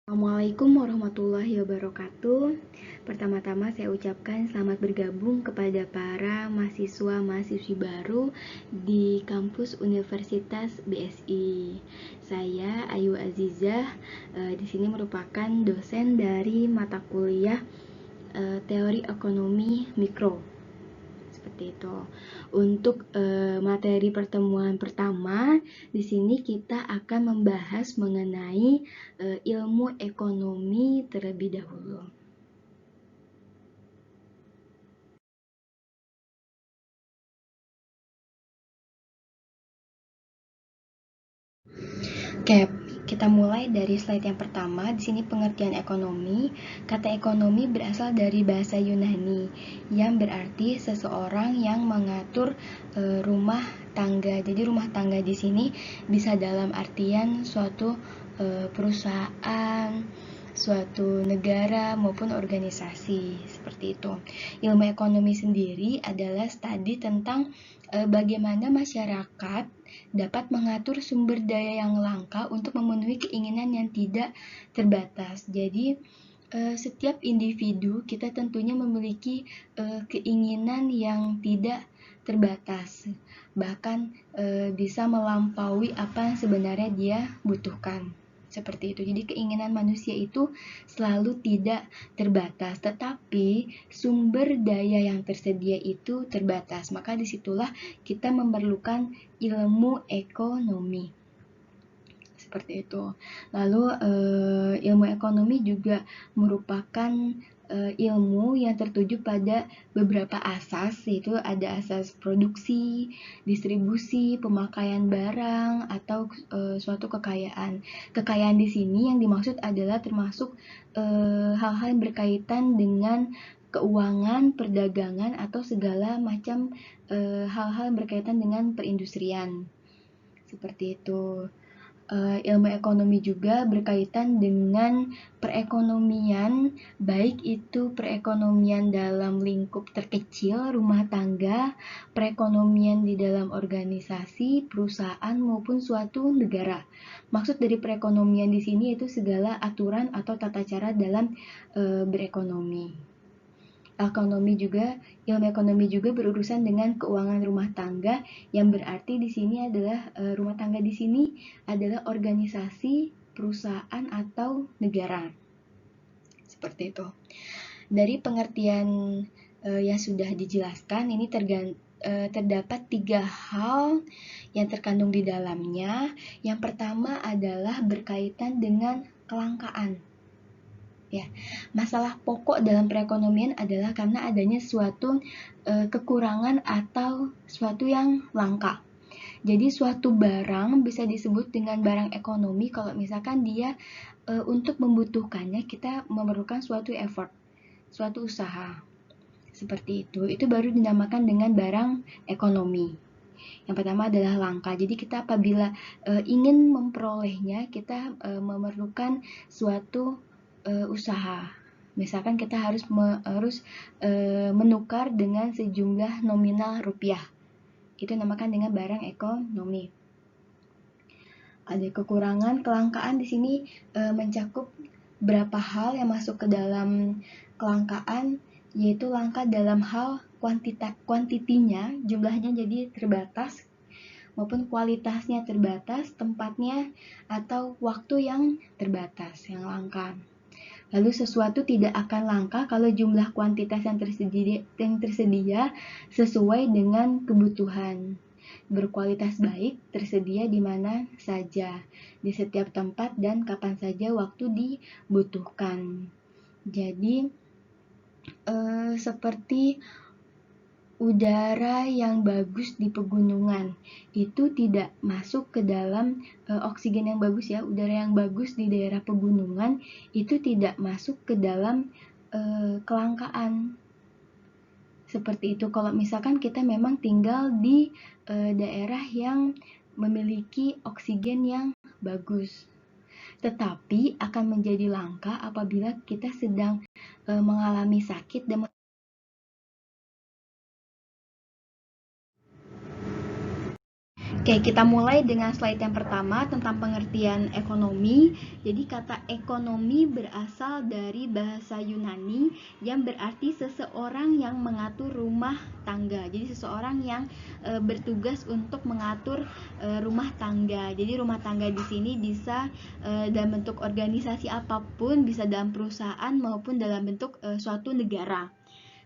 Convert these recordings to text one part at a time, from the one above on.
Assalamualaikum warahmatullahi wabarakatuh. Pertama-tama saya ucapkan selamat bergabung kepada para mahasiswa-mahasiswi baru di kampus Universitas BSI. Saya Ayu Azizah, di sini merupakan dosen dari mata kuliah Teori Ekonomi Mikro. Seperti itu. Untuk materi pertemuan pertama, di sini kita akan membahas mengenai ilmu ekonomi terlebih dahulu. Oke, kita mulai dari slide yang pertama. Di sini pengertian ekonomi. Kata ekonomi berasal dari bahasa Yunani yang berarti seseorang yang mengatur rumah tangga. Jadi rumah tangga di sini bisa dalam artian suatu perusahaan, suatu negara maupun organisasi, seperti itu. Ilmu ekonomi sendiri adalah studi tentang bagaimana masyarakat dapat mengatur sumber daya yang langka untuk memenuhi keinginan yang tidak terbatas. Jadi setiap individu kita tentunya memiliki keinginan yang tidak terbatas, bahkan bisa melampaui apa yang sebenarnya dia butuhkan. Seperti itu. Jadi keinginan manusia itu selalu tidak terbatas, tetapi sumber daya yang tersedia itu terbatas. Maka disitulah kita memerlukan ilmu ekonomi. Seperti itu. Lalu ilmu ekonomi juga merupakan ilmu yang tertuju pada beberapa asas, yaitu ada asas produksi, distribusi, pemakaian barang, atau suatu kekayaan. Kekayaan di sini yang dimaksud adalah termasuk hal-hal yang berkaitan dengan keuangan, perdagangan, atau segala macam hal-hal yang berkaitan dengan perindustrian. Seperti itu. Ilmu ekonomi juga berkaitan dengan perekonomian, baik itu perekonomian dalam lingkup terkecil, rumah tangga, perekonomian di dalam organisasi, perusahaan, maupun suatu negara. Maksud dari perekonomian di sini yaitu segala aturan atau tata cara dalam berekonomi. Ilmu ekonomi juga berurusan dengan keuangan rumah tangga, yang berarti di sini adalah rumah tangga di sini adalah organisasi, perusahaan, atau negara. Seperti itu. Dari pengertian yang sudah dijelaskan, ini terdapat 3 hal yang terkandung di dalamnya. Yang pertama adalah berkaitan dengan kelangkaan. Ya, masalah pokok dalam perekonomian adalah karena adanya suatu kekurangan atau suatu yang langka. Jadi suatu barang bisa disebut dengan barang ekonomi kalau misalkan dia untuk membutuhkannya kita memerlukan suatu effort, suatu usaha. Seperti itu. Itu baru dinamakan dengan barang ekonomi. Yang pertama adalah langka. Jadi kita apabila ingin memperolehnya, kita memerlukan suatu usaha. Misalkan kita harus menukar dengan sejumlah nominal rupiah. Itu namakan dengan barang ekonomi. Ada kekurangan, kelangkaan di sini mencakup berapa hal yang masuk ke dalam kelangkaan, yaitu langka dalam hal kuantitinya, jumlahnya jadi terbatas, maupun kualitasnya terbatas, tempatnya atau waktu yang terbatas, yang langka. Lalu sesuatu tidak akan langka kalau jumlah kuantitas yang tersedia sesuai dengan kebutuhan. Berkualitas baik, tersedia di mana saja, di setiap tempat dan kapan saja waktu dibutuhkan. Jadi seperti udara yang bagus di pegunungan itu tidak masuk ke dalam oksigen yang bagus ya. Udara yang bagus di daerah pegunungan itu tidak masuk ke dalam kelangkaan. Seperti itu. Kalau misalkan kita memang tinggal di daerah yang memiliki oksigen yang bagus, tetapi akan menjadi langka apabila kita sedang mengalami sakit dan Oke, kita mulai dengan slide yang pertama tentang pengertian ekonomi. Jadi kata ekonomi berasal dari bahasa Yunani yang berarti seseorang yang mengatur rumah tangga. Jadi seseorang yang bertugas untuk mengatur rumah tangga. Jadi rumah tangga di sini bisa dalam bentuk organisasi apapun, bisa dalam perusahaan maupun dalam bentuk suatu negara.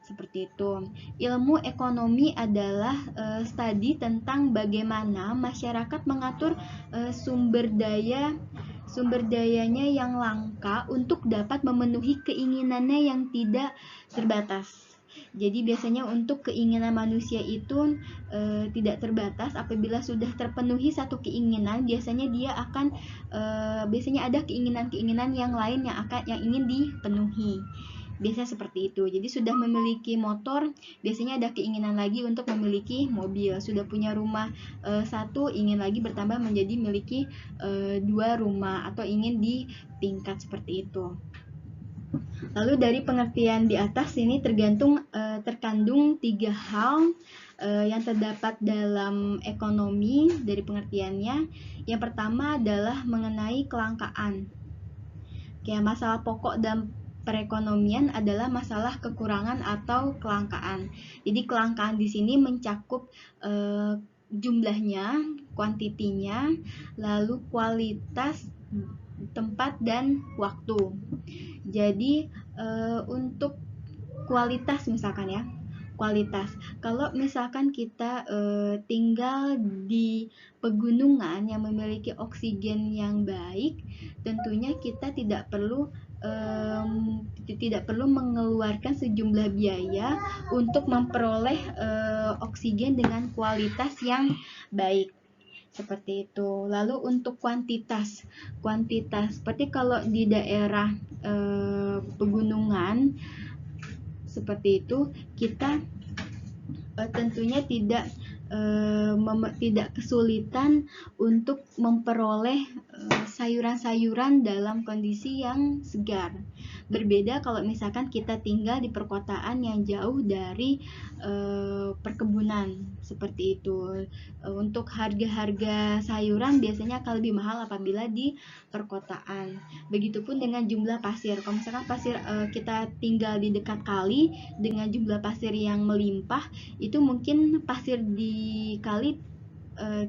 Seperti itu. Ilmu ekonomi adalah studi tentang bagaimana masyarakat mengatur sumber dayanya yang langka untuk dapat memenuhi keinginannya yang tidak terbatas. Jadi biasanya untuk keinginan manusia itu tidak terbatas. Apabila sudah terpenuhi satu keinginan, biasanya dia akan biasanya ada keinginan-keinginan yang lain yang ingin dipenuhi. Biasanya seperti itu. Jadi sudah memiliki motor, biasanya ada keinginan lagi untuk memiliki mobil. Sudah punya rumah satu, ingin lagi bertambah menjadi memiliki 2 rumah atau ingin ditingkat seperti itu. Lalu dari pengertian di atas ini terkandung 3 hal yang terdapat dalam ekonomi dari pengertiannya. Yang pertama adalah mengenai kelangkaan. Kayak masalah pokok dan perekonomian adalah masalah kekurangan atau kelangkaan. Jadi kelangkaan di sini mencakup jumlahnya, kuantitinya, lalu kualitas, tempat, dan waktu. Jadi untuk kualitas misalkan ya, kualitas. Kalau misalkan kita tinggal di pegunungan yang memiliki oksigen yang baik, tentunya kita tidak perlu mengeluarkan sejumlah biaya untuk memperoleh oksigen dengan kualitas yang baik. Seperti itu. Lalu untuk kuantitas seperti kalau di daerah pegunungan seperti itu, kita tentunya tidak kesulitan untuk memperoleh sayuran-sayuran dalam kondisi yang segar. Berbeda kalau misalkan kita tinggal di perkotaan yang jauh dari perkebunan seperti itu. Untuk harga-harga sayuran biasanya akan lebih mahal apabila di perkotaan. Begitupun dengan jumlah pasir. Kalau misalkan pasir kita tinggal di dekat kali dengan jumlah pasir yang melimpah, itu mungkin pasir di kali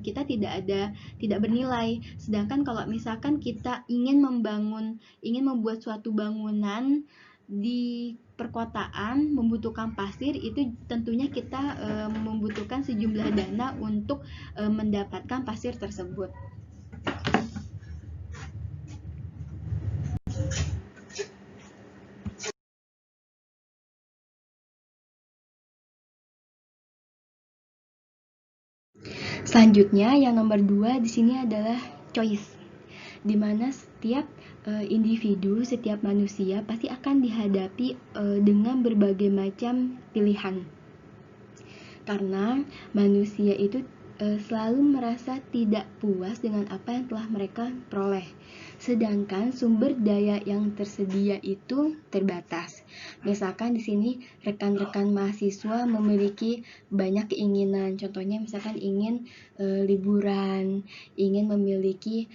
kita tidak bernilai. Sedangkan kalau misalkan kita ingin membuat suatu bangunan di perkotaan membutuhkan pasir, itu tentunya kita membutuhkan sejumlah dana untuk mendapatkan pasir tersebut. Selanjutnya yang nomor 2 di sini adalah choice, di mana setiap individu, setiap manusia pasti akan dihadapi dengan berbagai macam pilihan. Karena manusia itu selalu merasa tidak puas dengan apa yang telah mereka peroleh. Sedangkan sumber daya yang tersedia itu terbatas. Misalkan di sini rekan-rekan mahasiswa memiliki banyak keinginan. Contohnya misalkan ingin liburan, ingin memiliki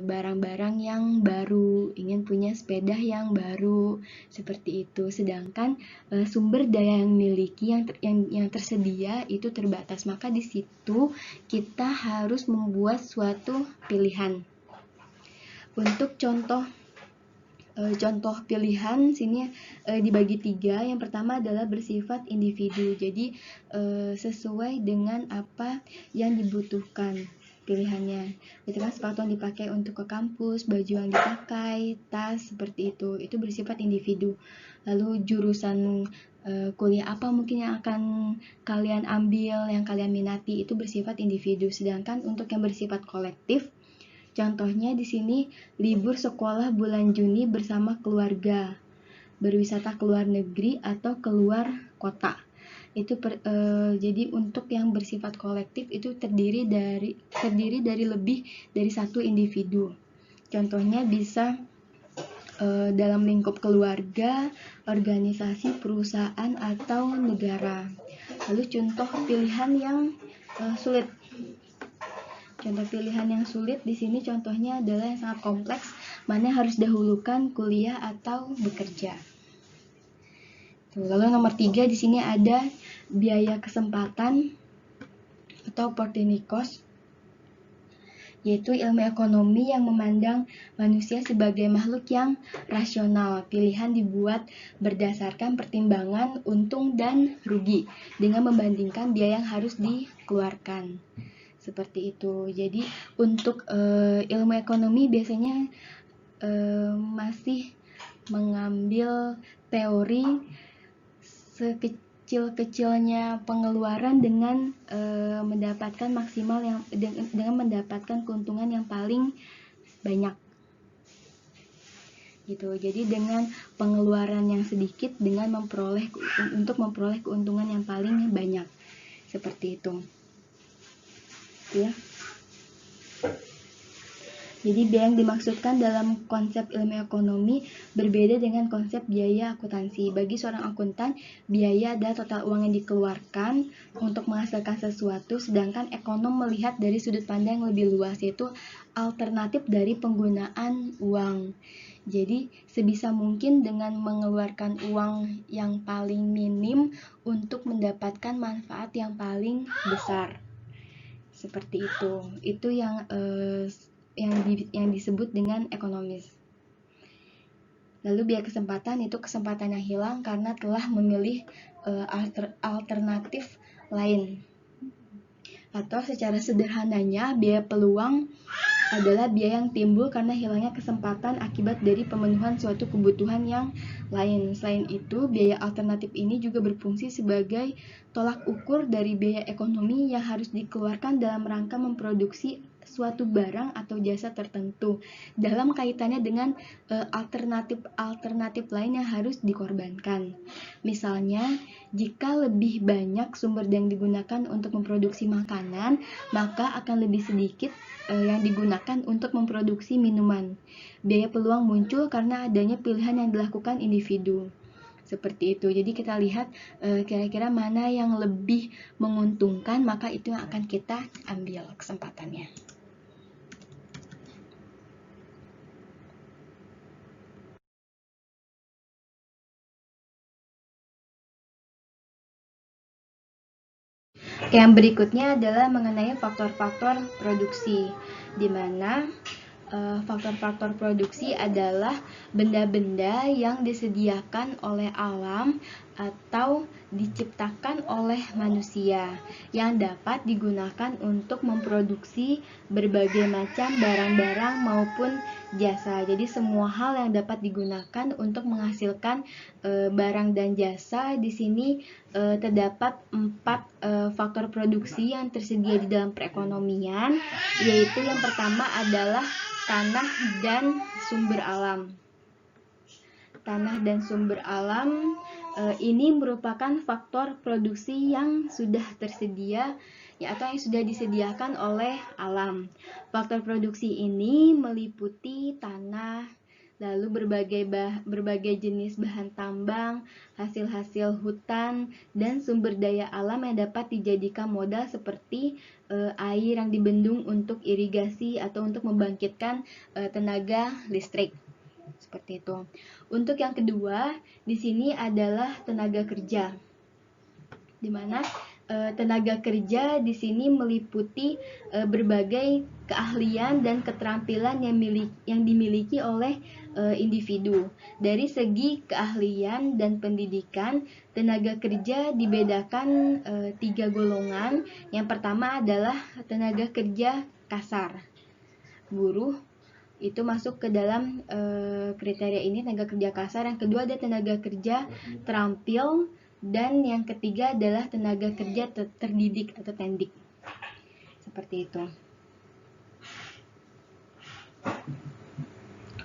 barang-barang yang baru, ingin punya sepeda yang baru, seperti itu. Sedangkan sumber daya yang miliki yang tersedia itu terbatas, maka di situ kita harus membuat suatu pilihan. Untuk contoh pilihan sini dibagi 3. Yang pertama adalah bersifat individu, jadi sesuai dengan apa yang dibutuhkan pilihannya. Itu kan sepatu yang dipakai untuk ke kampus, baju yang dipakai, tas, seperti itu bersifat individu. Lalu jurusan kuliah apa mungkin yang akan kalian ambil, yang kalian minati, itu bersifat individu. Sedangkan untuk yang bersifat kolektif, contohnya di sini libur sekolah bulan Juni bersama keluarga, berwisata ke luar negeri atau keluar kota. Itu jadi untuk yang bersifat kolektif itu terdiri dari lebih dari satu individu. Contohnya bisa dalam lingkup keluarga, organisasi, perusahaan, atau negara. Lalu contoh pilihan yang sulit. Contoh pilihan yang sulit di sini contohnya adalah yang sangat kompleks, mana harus dahulukan kuliah atau bekerja. Lalu nomor 3 di sini ada biaya kesempatan atau opportunity cost, yaitu ilmu ekonomi yang memandang manusia sebagai makhluk yang rasional. Pilihan dibuat berdasarkan pertimbangan untung dan rugi dengan membandingkan biaya yang harus dikeluarkan. Seperti itu. Jadi untuk ilmu ekonomi biasanya masih mengambil teori sekecil-kecilnya pengeluaran dengan mendapatkan maksimal yang dengan mendapatkan keuntungan yang paling banyak. Gitu. Jadi dengan pengeluaran yang sedikit dengan untuk memperoleh keuntungan yang paling banyak. Seperti itu. Ya. Jadi biaya yang dimaksudkan dalam konsep ilmu ekonomi berbeda dengan konsep biaya akuntansi. Bagi seorang akuntan, biaya adalah total uang yang dikeluarkan untuk menghasilkan sesuatu, sedangkan ekonom melihat dari sudut pandang yang lebih luas, yaitu alternatif dari penggunaan uang. Jadi sebisa mungkin dengan mengeluarkan uang yang paling minim untuk mendapatkan manfaat yang paling besar. Seperti itu. Itu yang disebut dengan ekonomis. Lalu biaya kesempatan itu kesempatan yang hilang karena telah memilih alternatif lain. Atau secara sederhananya, biaya peluang adalah biaya yang timbul karena hilangnya kesempatan akibat dari pemenuhan suatu kebutuhan yang lain. Selain itu, biaya alternatif ini juga berfungsi sebagai tolak ukur dari biaya ekonomi yang harus dikeluarkan dalam rangka memproduksi suatu barang atau jasa tertentu dalam kaitannya dengan alternatif lain yang harus dikorbankan. Misalnya, jika lebih banyak sumber yang digunakan untuk memproduksi makanan, maka akan lebih sedikit yang digunakan untuk memproduksi minuman. Biaya peluang muncul karena adanya pilihan yang dilakukan individu. Seperti itu. Jadi kita lihat kira-kira mana yang lebih menguntungkan, maka itu yang akan kita ambil kesempatannya. Yang berikutnya adalah mengenai faktor-faktor produksi, di mana faktor-faktor produksi adalah benda-benda yang disediakan oleh alam atau diciptakan oleh manusia yang dapat digunakan untuk memproduksi berbagai macam barang-barang maupun jasa. Jadi semua hal yang dapat digunakan untuk menghasilkan barang dan jasa. Di sini terdapat 4 faktor produksi yang tersedia di dalam perekonomian, yaitu yang pertama adalah tanah dan sumber alam. Tanah dan sumber alam ini merupakan faktor produksi yang sudah tersedia atau yang sudah disediakan oleh alam. Faktor produksi ini meliputi tanah, lalu berbagai jenis bahan tambang, hasil-hasil hutan, dan sumber daya alam yang dapat dijadikan modal seperti air yang dibendung untuk irigasi atau untuk membangkitkan tenaga listrik. Seperti itu. Untuk yang kedua, di sini adalah tenaga kerja. Di mana tenaga kerja di sini meliputi berbagai keahlian dan keterampilan yang dimiliki oleh individu. Dari segi keahlian dan pendidikan, tenaga kerja dibedakan 3 golongan. Yang pertama adalah tenaga kerja kasar. Buruh itu masuk ke dalam kriteria ini, tenaga kerja kasar. Yang kedua ada tenaga kerja terampil, dan yang ketiga adalah tenaga kerja terdidik atau tendik. Seperti itu.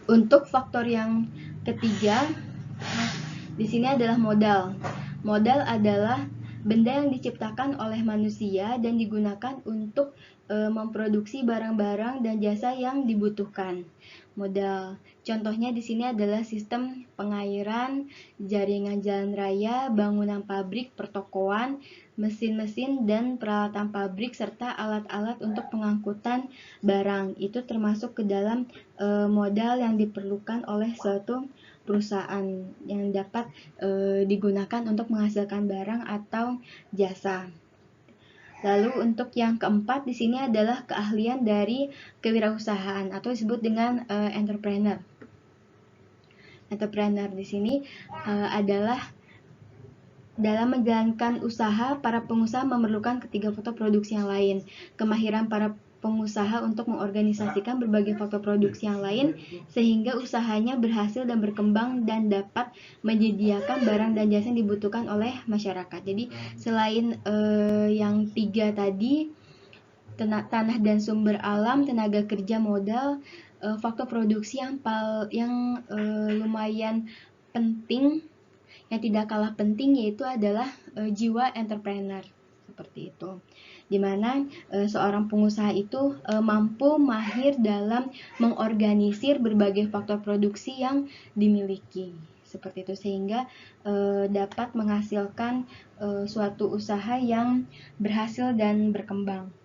Untuk faktor yang ketiga, di sini adalah modal. Modal adalah benda yang diciptakan oleh manusia dan digunakan untuk memproduksi barang-barang dan jasa yang dibutuhkan. Modal. Contohnya di sini adalah sistem pengairan, jaringan jalan raya, bangunan pabrik, pertokoan, mesin-mesin dan peralatan pabrik serta alat-alat untuk pengangkutan barang. Itu termasuk ke dalam modal yang diperlukan oleh suatu perusahaan yang dapat digunakan untuk menghasilkan barang atau jasa. Lalu untuk yang keempat di sini adalah keahlian dari kewirausahaan atau disebut dengan entrepreneur. Entrepreneur di sini adalah dalam menjalankan usaha, para pengusaha memerlukan ketiga faktor produksi yang lain. Kemahiran para pengusaha untuk mengorganisasikan berbagai faktor produksi yang lain sehingga usahanya berhasil dan berkembang dan dapat menyediakan barang dan jasa yang dibutuhkan oleh masyarakat. Jadi selain yang tiga tadi, tanah dan sumber alam, tenaga kerja, modal, faktor produksi yang lumayan penting, yang tidak kalah penting yaitu adalah jiwa entrepreneur, seperti itu. Dimana seorang pengusaha itu mampu mahir dalam mengorganisir berbagai faktor produksi yang dimiliki, seperti itu, sehingga dapat menghasilkan suatu usaha yang berhasil dan berkembang.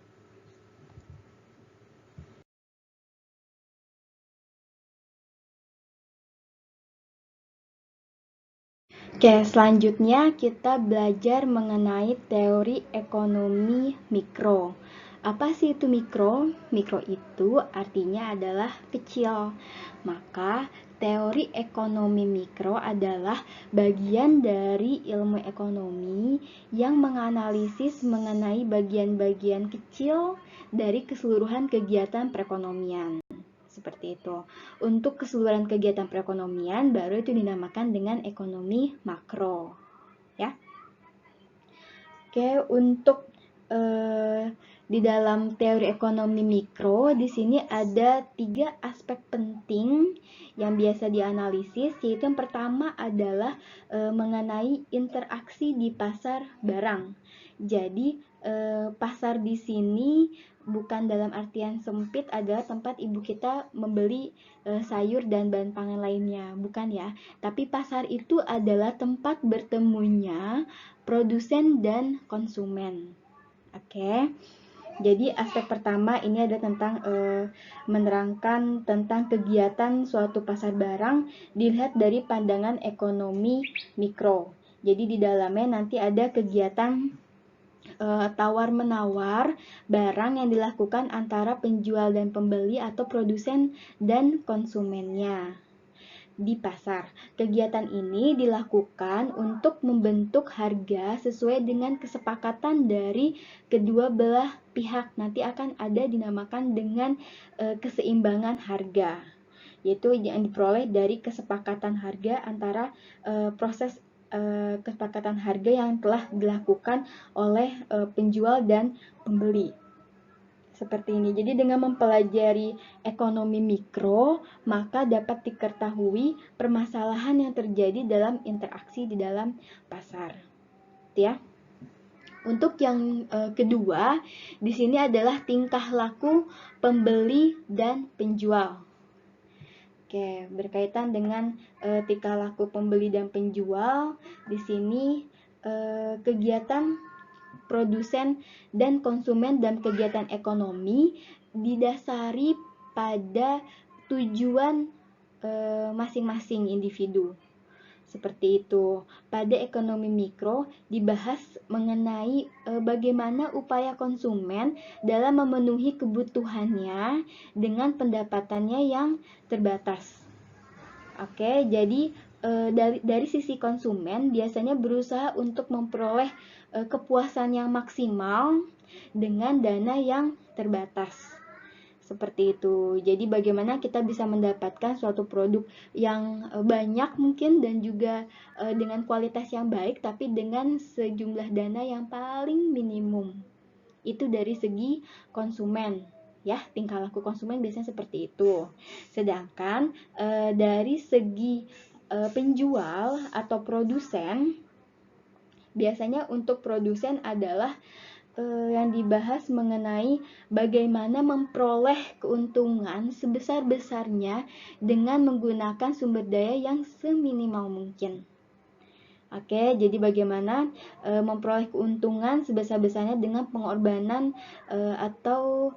Oke, selanjutnya kita belajar mengenai teori ekonomi mikro. Apa sih itu mikro? Mikro itu artinya adalah kecil. Maka teori ekonomi mikro adalah bagian dari ilmu ekonomi yang menganalisis mengenai bagian-bagian kecil dari keseluruhan kegiatan perekonomian. Seperti itu. Untuk keseluruhan kegiatan perekonomian baru itu dinamakan dengan ekonomi makro, ya. Oke, untuk di dalam teori ekonomi mikro di sini ada 3 aspek penting yang biasa dianalisis, yaitu yang pertama adalah mengenai interaksi di pasar barang. Jadi pasar di sini bukan dalam artian sempit adalah tempat ibu kita membeli sayur dan bahan pangan lainnya, bukan ya. Tapi pasar itu adalah tempat bertemunya produsen dan konsumen. Oke. Jadi aspek pertama ini ada tentang menerangkan tentang kegiatan suatu pasar barang dilihat dari pandangan ekonomi mikro. Jadi di dalamnya nanti ada kegiatan tawar-menawar barang yang dilakukan antara penjual dan pembeli atau produsen dan konsumennya di pasar. Kegiatan ini dilakukan untuk membentuk harga sesuai dengan kesepakatan dari kedua belah pihak. Nanti akan ada dinamakan dengan keseimbangan harga, yaitu yang diperoleh dari kesepakatan harga antara proses kesepakatan harga yang telah dilakukan oleh penjual dan pembeli. Seperti ini. Jadi dengan mempelajari ekonomi mikro, maka dapat diketahui permasalahan yang terjadi dalam interaksi di dalam pasar. Ya. Untuk yang kedua, di sini adalah tingkah laku pembeli dan penjual. Oke, berkaitan dengan tingkah laku pembeli dan penjual, di sini kegiatan produsen dan konsumen dan kegiatan ekonomi didasari pada tujuan masing-masing individu. Seperti itu. Pada ekonomi mikro dibahas mengenai bagaimana upaya konsumen dalam memenuhi kebutuhannya dengan pendapatannya yang terbatas. Oke, jadi dari sisi konsumen biasanya berusaha untuk memperoleh kepuasan yang maksimal dengan dana yang terbatas. Seperti itu. Jadi bagaimana kita bisa mendapatkan suatu produk yang banyak mungkin dan juga dengan kualitas yang baik tapi dengan sejumlah dana yang paling minimum. Itu dari segi konsumen. Ya, tingkah laku konsumen biasanya seperti itu. Sedangkan dari segi penjual atau produsen, biasanya untuk produsen adalah yang dibahas mengenai bagaimana memperoleh keuntungan sebesar-besarnya dengan menggunakan sumber daya yang seminimal mungkin. Oke, jadi bagaimana memperoleh keuntungan sebesar-besarnya dengan pengorbanan atau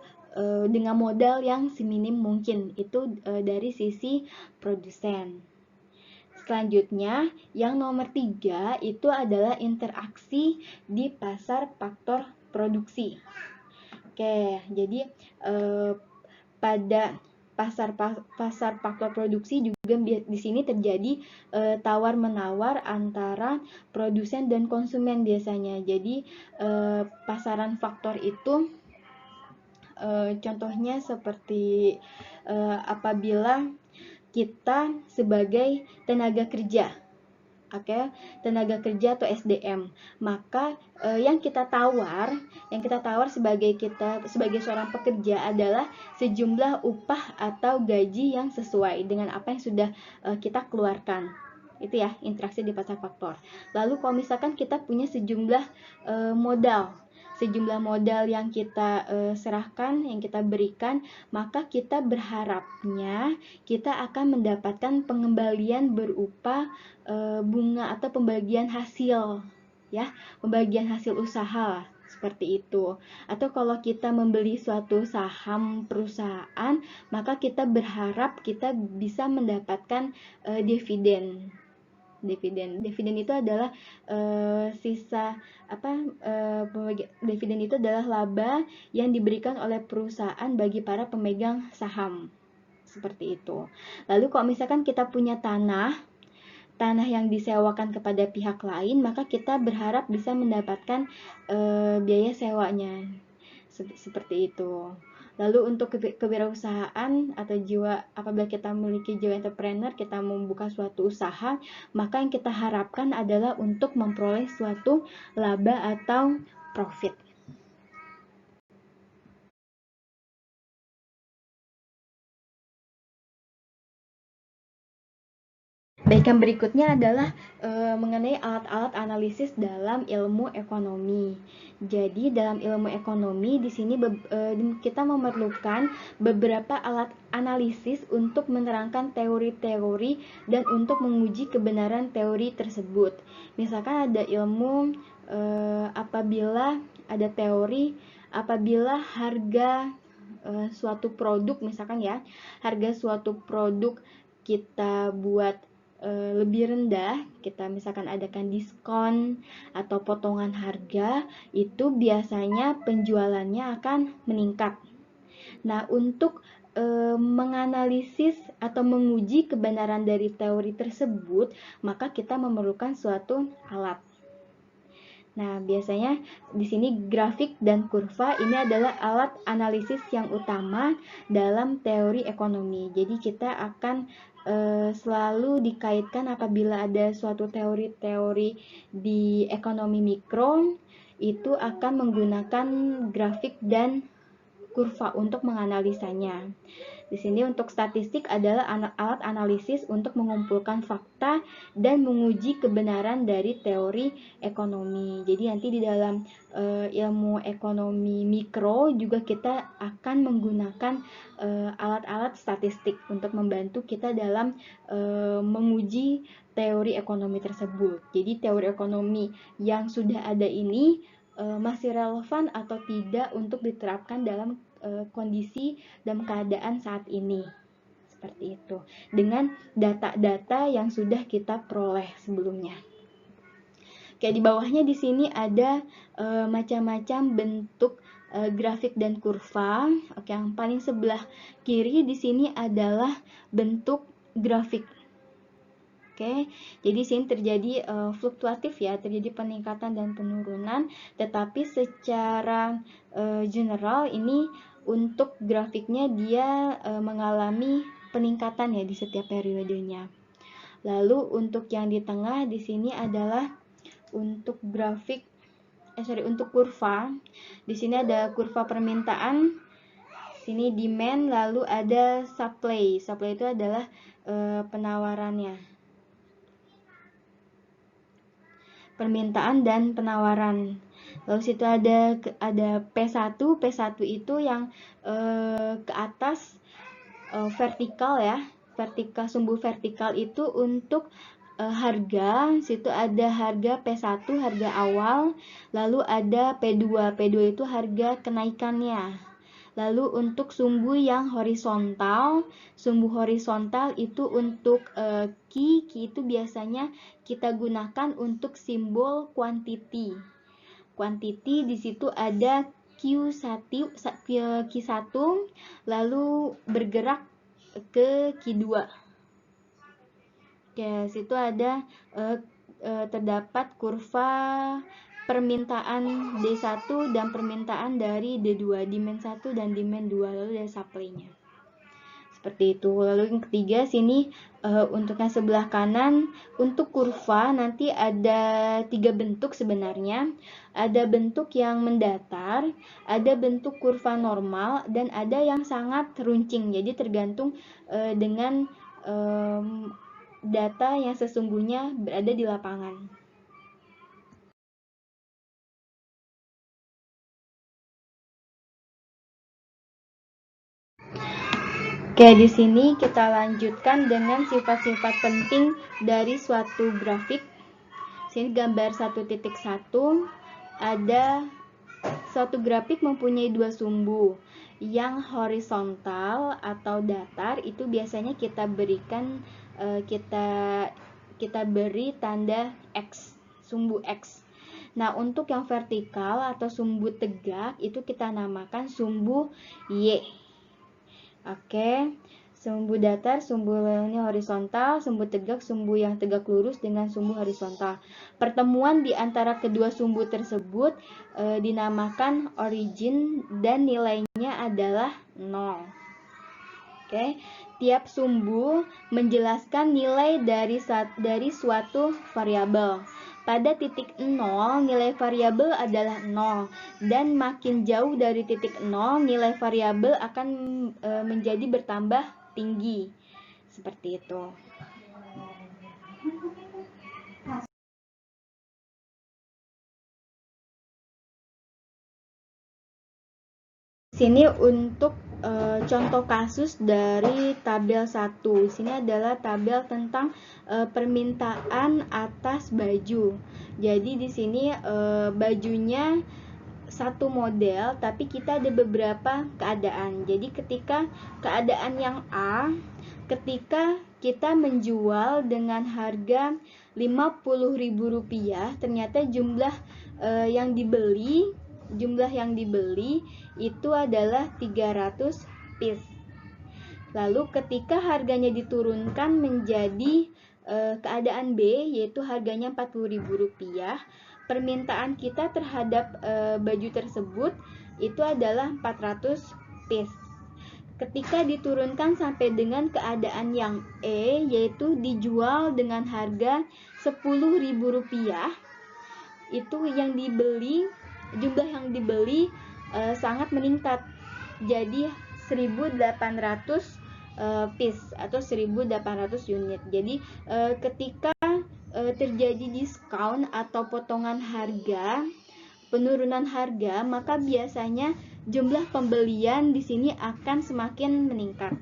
dengan modal yang seminim mungkin. Itu dari sisi produsen. Selanjutnya, yang nomor 3 itu adalah interaksi di pasar faktor produksi. Oke, jadi pada pasar faktor produksi juga di sini terjadi tawar-menawar antara produsen dan konsumen biasanya. Jadi pasaran faktor itu contohnya seperti apabila kita sebagai tenaga kerja, tenaga kerja atau SDM, maka yang kita tawar sebagai seorang pekerja adalah sejumlah upah atau gaji yang sesuai dengan apa yang sudah kita keluarkan. Itu ya, interaksi di pasar faktor. Lalu kalau misalkan kita punya sejumlah modal yang kita serahkan, yang kita berikan, maka kita berharapnya kita akan mendapatkan pengembalian berupa bunga atau pembagian hasil, ya, pembagian hasil usaha seperti itu. Atau kalau kita membeli suatu saham perusahaan, maka kita berharap kita bisa mendapatkan dividen. Dividen itu adalah dividen itu adalah laba yang diberikan oleh perusahaan bagi para pemegang saham. Seperti itu. Lalu kalau misalkan kita punya tanah yang disewakan kepada pihak lain, maka kita berharap bisa mendapatkan biaya sewanya. Seperti itu. Lalu untuk kewirausahaan atau apabila kita memiliki jiwa entrepreneur, kita membuka suatu usaha, maka yang kita harapkan adalah untuk memperoleh suatu laba atau profit. Baik, yang berikutnya adalah mengenai alat-alat analisis dalam ilmu ekonomi. Jadi dalam ilmu ekonomi di sini kita memerlukan beberapa alat analisis untuk menerangkan teori-teori dan untuk menguji kebenaran teori tersebut. Misalkan ada ilmu apabila ada teori apabila harga suatu produk, misalkan ya, harga suatu produk kita buat lebih rendah, kita misalkan adakan diskon atau potongan harga, itu biasanya penjualannya akan meningkat. Nah, untuk menganalisis atau menguji kebenaran dari teori tersebut, maka kita memerlukan suatu alat. Nah, biasanya di sini grafik dan kurva ini adalah alat analisis yang utama dalam teori ekonomi. Jadi kita akan selalu dikaitkan apabila ada suatu teori-teori di ekonomi mikro, itu akan menggunakan grafik dan kurva untuk menganalisanya. Di sini untuk statistik adalah alat analisis untuk mengumpulkan fakta dan menguji kebenaran dari teori ekonomi. Jadi nanti di dalam ilmu ekonomi mikro juga kita akan menggunakan alat-alat statistik untuk membantu kita dalam menguji teori ekonomi tersebut. Jadi teori ekonomi yang sudah ada ini masih relevan atau tidak untuk diterapkan dalam kondisi dan keadaan saat ini. Seperti itu. Dengan data-data yang sudah kita peroleh sebelumnya. Oke, di bawahnya di sini ada macam-macam bentuk grafik dan kurva. Oke, yang paling sebelah kiri di sini adalah bentuk grafik. Oke, jadi sini terjadi fluktuatif ya, terjadi peningkatan dan penurunan, tetapi secara general ini untuk grafiknya dia mengalami peningkatan ya di setiap periodenya. Lalu untuk yang di tengah di sini adalah untuk untuk kurva. Di sini ada kurva permintaan, sini demand, lalu ada supply. Supply itu adalah penawarannya. Permintaan dan penawaran. Lalu situ ada P1. P1 itu yang ke atas vertikal ya. Vertikal, sumbu vertikal itu untuk harga. Situ ada harga P1, harga awal, lalu ada P2. P2 itu harga kenaikannya. Lalu untuk sumbu yang horizontal, sumbu horizontal itu untuk Q itu biasanya kita gunakan untuk simbol quantity. Quantity di situ ada Q1, lalu bergerak ke Q2. Oke, situ ada terdapat kurva permintaan D1 dan permintaan dari D2, demand 1 dan demand 2, lalu ada supply-nya. Seperti itu. Lalu yang ketiga sini untuk yang sebelah kanan, untuk kurva nanti ada 3 bentuk sebenarnya. Ada bentuk yang mendatar, ada bentuk kurva normal, dan ada yang sangat runcing. Jadi tergantung dengan data yang sesungguhnya berada di lapangan. Oke, di sini kita lanjutkan dengan sifat-sifat penting dari suatu grafik. Sini gambar 1.1 ada suatu grafik mempunyai dua sumbu. Yang horizontal atau datar itu biasanya kita berikan kita beri tanda X, sumbu X. Nah, untuk yang vertikal atau sumbu tegak itu kita namakan sumbu Y. Oke, sumbu datar, sumbu ini horizontal, sumbu tegak, sumbu yang tegak lurus dengan sumbu horizontal. Pertemuan di antara kedua sumbu tersebut dinamakan origin dan nilainya adalah 0. Oke, tiap sumbu menjelaskan nilai dari suatu variabel. Pada titik 0, nilai variabel adalah 0, dan makin jauh dari titik 0, nilai variabel akan menjadi bertambah tinggi. Seperti itu. Sini untuk contoh kasus dari tabel 1. Sini adalah tabel tentang permintaan atas baju. Jadi di sini bajunya satu model, tapi kita ada beberapa keadaan. Jadi ketika keadaan yang A, ketika kita menjual dengan harga Rp50.000, ternyata jumlah yang dibeli itu adalah 300 piece. Lalu ketika harganya diturunkan menjadi keadaan B, yaitu harganya Rp40.000, permintaan kita terhadap baju tersebut itu adalah 400 piece. Ketika diturunkan sampai dengan keadaan yang E, yaitu dijual dengan harga Rp10.000, itu yang dibeli, jumlah yang dibeli sangat meningkat, jadi 1.800 piece atau 1.800 unit. Jadi ketika terjadi diskon atau potongan harga, penurunan harga, maka biasanya jumlah pembelian di sini akan semakin meningkat.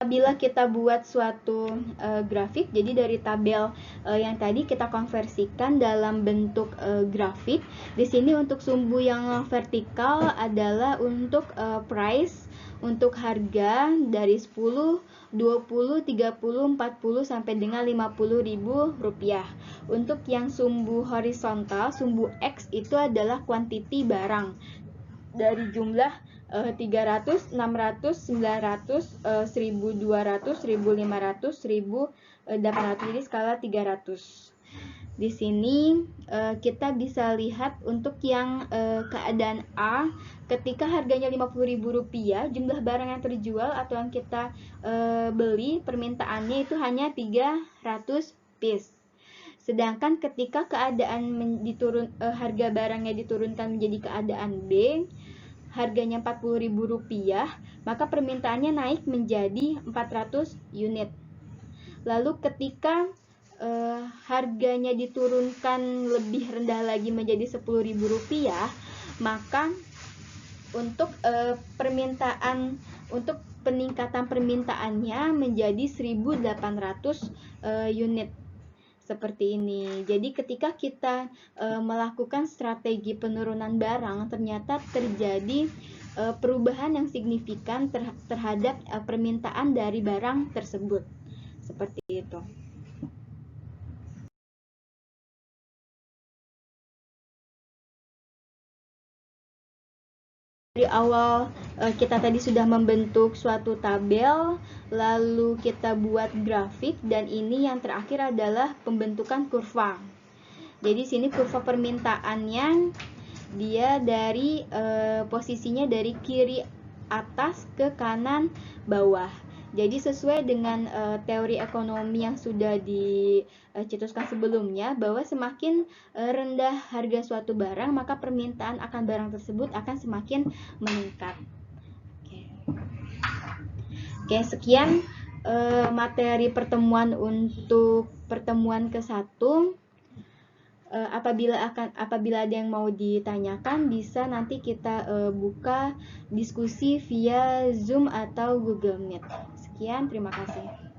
Apabila kita buat suatu grafik, jadi dari tabel yang tadi kita konversikan dalam bentuk grafik. Di sini untuk sumbu yang vertikal adalah untuk price, untuk harga dari 10, 20, 30, 40 sampai dengan Rp50.000. Untuk yang sumbu horizontal, sumbu X itu adalah quantity barang dari jumlah 300, 600, 900, 1.200, 1.500, 1.800, jadi skala 300. Di sini kita bisa lihat untuk yang keadaan A, ketika harganya Rp50.000, jumlah barang yang terjual atau yang kita beli, permintaannya itu hanya 300 piece. Sedangkan ketika keadaan harga barangnya diturunkan menjadi keadaan B, harganya Rp40.000, maka permintaannya naik menjadi 400 unit. Lalu ketika harganya diturunkan lebih rendah lagi menjadi Rp10.000, maka untuk peningkatan permintaannya menjadi 1.800 unit seperti ini. Jadi ketika kita melakukan strategi penurunan barang, ternyata terjadi perubahan yang signifikan terhadap permintaan dari barang tersebut. Seperti itu. Dari awal kita tadi sudah membentuk suatu tabel, lalu kita buat grafik, dan ini yang terakhir adalah pembentukan kurva. Jadi sini kurva permintaannya dia dari posisinya dari kiri atas ke kanan bawah. Jadi sesuai dengan teori ekonomi yang sudah dicetuskan sebelumnya, bahwa semakin rendah harga suatu barang, maka permintaan akan barang tersebut akan semakin meningkat. Oke, sekian materi pertemuan untuk pertemuan ke-1. Apabila ada yang mau ditanyakan, bisa nanti kita buka diskusi via Zoom atau Google Meet. Sekian, terima kasih.